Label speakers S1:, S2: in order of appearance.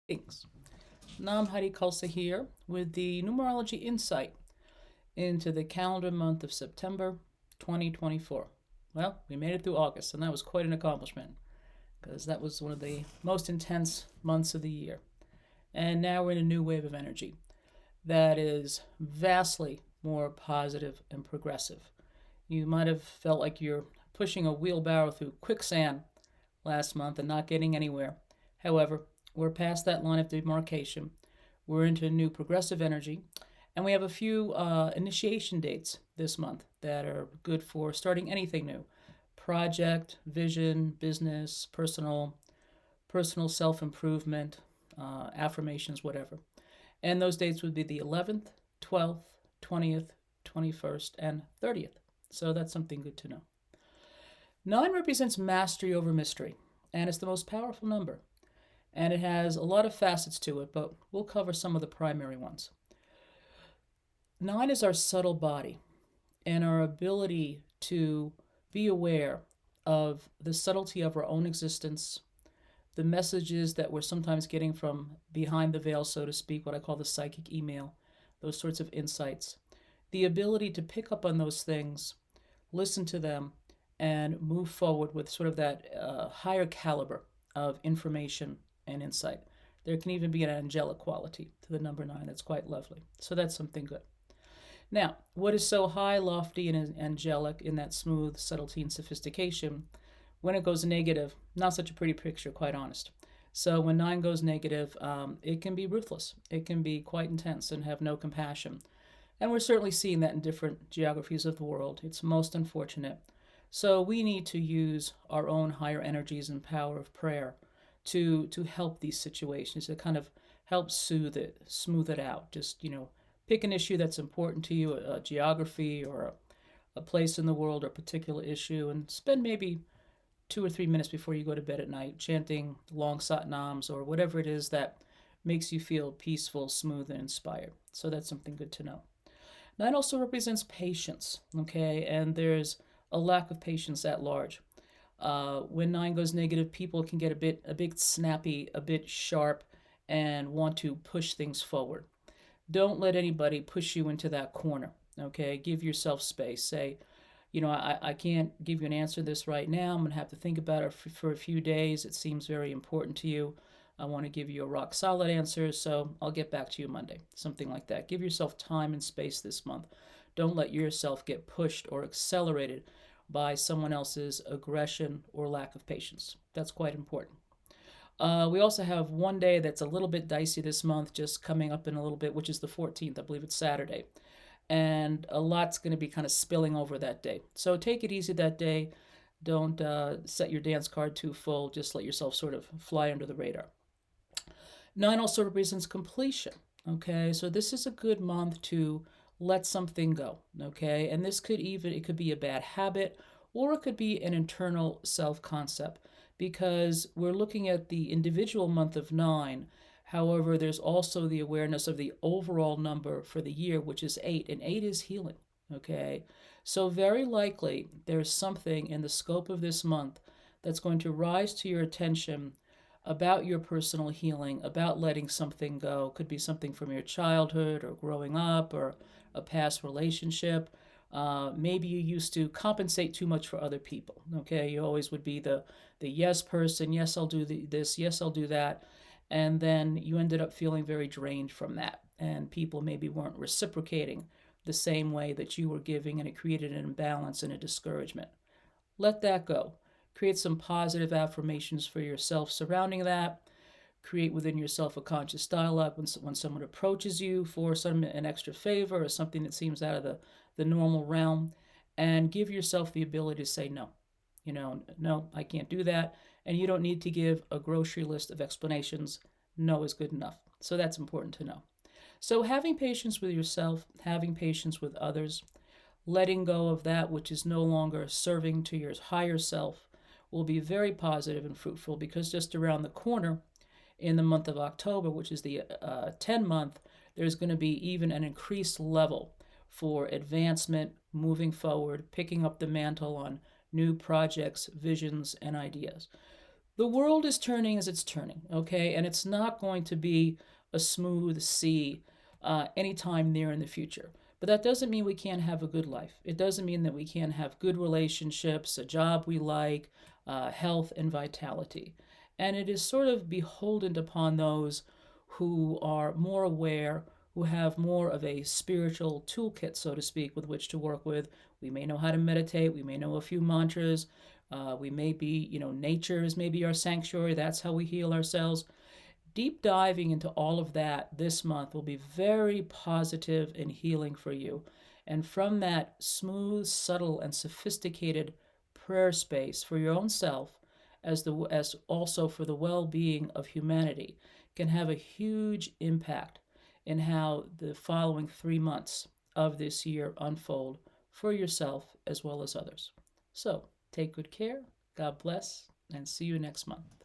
S1: Thanks. Nam Hari Kalsa here with the Numerology Insight into the calendar month of September 2024. Well, we made it through August, and that was quite an accomplishment because that was one of the most intense months of the year. And now we're in a new wave of energy that is vastly more positive and progressive. You might have felt like you're pushing a wheelbarrow through quicksand last month and not getting anywhere. However, we're past that line of demarcation. We're into new progressive energy, and we have a few initiation dates this month that are good for starting anything new: project, vision, business, personal self improvement, affirmations, whatever. And those dates would be the 11th, 12th, 20th, 21st, and 30th. So that's something good to know. 9 represents mastery over mystery, and it's the most powerful number. And it has a lot of facets to it, but we'll cover some of the primary ones. 9 is our subtle body and our ability to be aware of the subtlety of our own existence, the messages that we're sometimes getting from behind the veil, so to speak, what I call the psychic email, those sorts of insights. The ability to pick up on those things, listen to them, and move forward with sort of that higher caliber of information and insight. There can even be an angelic quality to the number 9 that's quite lovely. So that's something good. Now, what is so high, lofty, and angelic in that smooth subtlety and sophistication? When it goes negative, not such a pretty picture, quite honest. So when 9 goes negative, it can be ruthless. It can be quite intense and have no compassion. And we're certainly seeing that in different geographies of the world. It's most unfortunate. So we need to use our own higher energies and power of prayer to help these situations, to kind of help soothe it, smooth it out. Just, pick an issue that's important to you, a geography or a place in the world or a particular issue, and spend maybe 2 or 3 minutes before you go to bed at night chanting long satnams or whatever it is that makes you feel peaceful, smooth, and inspired. So that's something good to know. 9 also represents patience, okay? And there's a lack of patience at large. When 9 goes negative, people can get a bit snappy, a bit sharp, and want to push things forward. Don't let anybody push you into that corner, okay? Give yourself space. Say, I can't give you an answer to this right now. I'm going to have to think about it for a few days. It seems very important to you. I want to give you a rock solid answer, so I'll get back to you Monday. Something like that. Give yourself time and space this month. Don't let yourself get pushed or accelerated by someone else's aggression or lack of patience. That's quite important. We also have one day that's a little bit dicey this month, just coming up in a little bit, which is the 14th. I believe it's Saturday. And a lot's going to be kind of spilling over that day. So take it easy that day. Don't set your dance card too full. Just let yourself sort of fly under the radar. 9 also represents completion. Okay, so this is a good month to let something go. Okay, and it could be a bad habit, or it could be an internal self-concept, because we're looking at the individual month of 9. However, there's also the awareness of the overall number for the year, which is 8, and 8 is healing. Okay, so very likely there's something in the scope of this month that's going to rise to your attention about your personal healing, about letting something go. Could be something from your childhood or growing up or a past relationship. Maybe you used to compensate too much for other people. Okay, you always would be the yes person. Yes, I'll do this. Yes, I'll do that. And then you ended up feeling very drained from that. And people maybe weren't reciprocating the same way that you were giving, and it created an imbalance and a discouragement. Let that go. Create some positive affirmations for yourself surrounding that. Create within yourself a conscious dialogue when someone approaches you for an extra favor or something that seems out of the normal realm, and give yourself the ability to say no. No, I can't do that. And you don't need to give a grocery list of explanations. No is good enough. So that's important to know. So having patience with yourself, having patience with others, letting go of that which is no longer serving to your higher self will be very positive and fruitful, because just around the corner in the month of October, which is the 10 month, there's going to be even an increased level for advancement, moving forward, picking up the mantle on new projects, visions, and ideas. The world is turning as it's turning, okay? And it's not going to be a smooth sea anytime near in the future. But that doesn't mean we can't have a good life. It doesn't mean that we can't have good relationships, a job we like, health, and vitality. And it is sort of beholden upon those who are more aware, who have more of a spiritual toolkit, so to speak, with which to work with. We may know how to meditate, we may know a few mantras, we may be, nature is maybe our sanctuary. That's how we heal ourselves. Deep diving into all of that this month will be very positive and healing for you. And from that smooth, subtle, and sophisticated prayer space for your own self, as also for the well-being of humanity, can have a huge impact in how the following 3 months of this year unfold for yourself as well as others. So take good care. God bless, and see you next month.